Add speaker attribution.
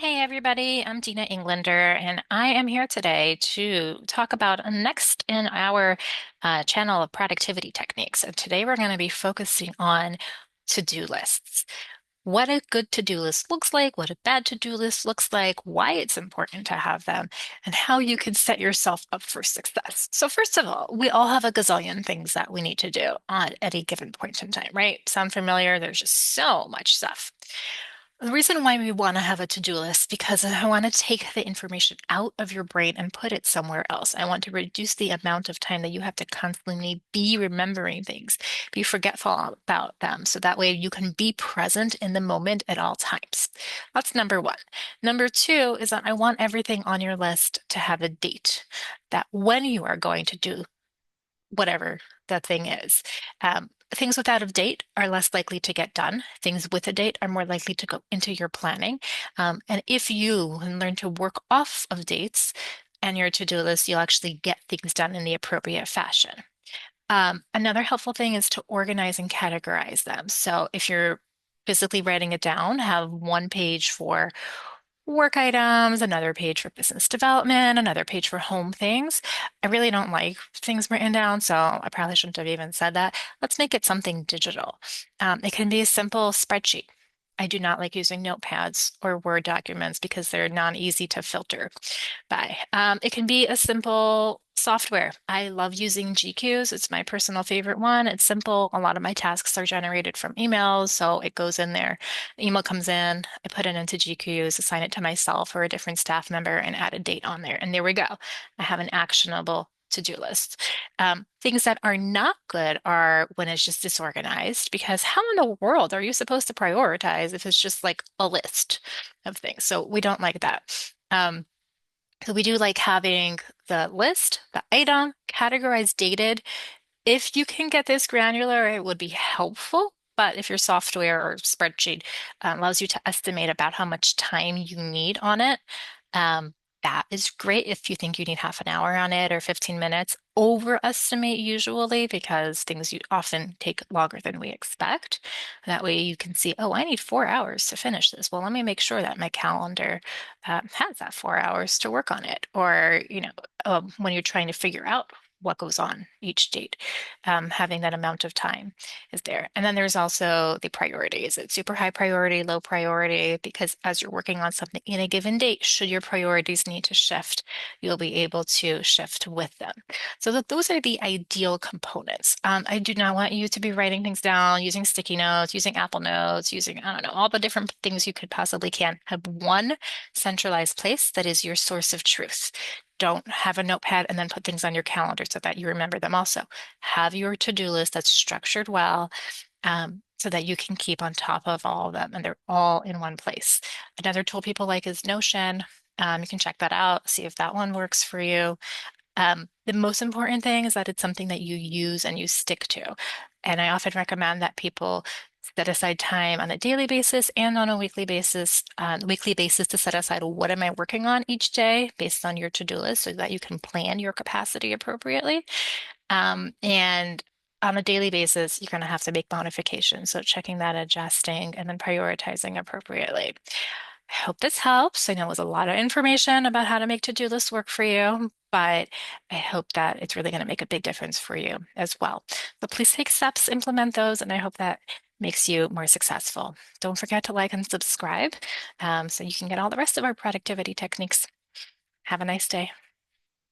Speaker 1: Hey everybody, I'm Deena Englander, and I am here today to talk about next in our channel of productivity techniques. And today we're going to be focusing on to-do lists. What a good to-do list looks like, what a bad to-do list looks like, why it's important to have them, and how you can set yourself up for success. So first of all, we all have a gazillion things that we need to do at any given point in time, right? Sound familiar? There's just so much stuff. The reason why we want to have a to-do list because I want to take the information out of your brain and put it somewhere else. I want to reduce the amount of time that you have to constantly be remembering things, be forgetful about them, so that way you can be present in the moment at all times. That's number one. Number two is that I want everything on your list to have a date, that when you are going to do whatever the thing is. Things without a date are less likely to get done. Things with a date are more likely to go into your planning. And if you can learn to work off of dates and your to-do list, you'll actually get things done in the appropriate fashion. Another helpful thing is to organize and categorize them. So if you're physically writing it down, have one page for work items, another page for business development, another page for home things. I really don't like things written down, so I probably shouldn't have even said that. Let's make it something digital. It can be a simple spreadsheet. I do not like using notepads or Word documents because they're non-easy to filter by. It can be a simple software. I love using GQs. It's my personal favorite one. It's simple. A lot of my tasks are generated from emails, so it goes in there. Email comes in, I put it into GQs, assign it to myself or a different staff member, and add a date on there. And there we go. I have an actionable to-do list. Things that are not good are when it's just disorganized, because how in the world are you supposed to prioritize if it's just like a list of things? So we don't like that. So we do like having the list, the item, categorized, dated. If you can get this granular, it would be helpful. But if your software or spreadsheet allows you to estimate about how much time you need on it, um, that is great if you think you need half an hour on it or 15 minutes. Overestimate usually because things you often take longer than we expect. That way you can see, oh, I need 4 hours to finish this. Well, let me make sure that my calendar has that 4 hours to work on it. Or, when you're trying to figure out what goes on each date, having that amount of time is there. And then there's also the priorities. It's super high priority, low priority, because as you're working on something in a given date, should your priorities need to shift, you'll be able to shift with them. So that those are the ideal components. I do not want you to be writing things down, using sticky notes, using Apple Notes, using, I don't know, all the different things you could possibly can. Have one centralized place that is your source of truth. Don't have a notepad and then put things on your calendar so that you remember them also. Have your to-do list that's structured well, so that you can keep on top of all of them and they're all in one place. Another tool people like is Notion. You can check that out, see if that one works for you. The most important thing is that it's something that you use and you stick to. And I often recommend that people set aside time on a daily basis and on a weekly basis to set aside what am I working on each day based on your to-do list so that you can plan your capacity appropriately. And on a daily basis, you're going to have to make modifications. So checking that, adjusting, and then prioritizing appropriately. I hope this helps. I know it was a lot of information about how to make to-do lists work for you, but I hope that it's really going to make a big difference for you as well. So please take steps, implement those, and I hope that makes you more successful. Don't forget to like and subscribe, so you can get all the rest of our productivity techniques. Have a nice day.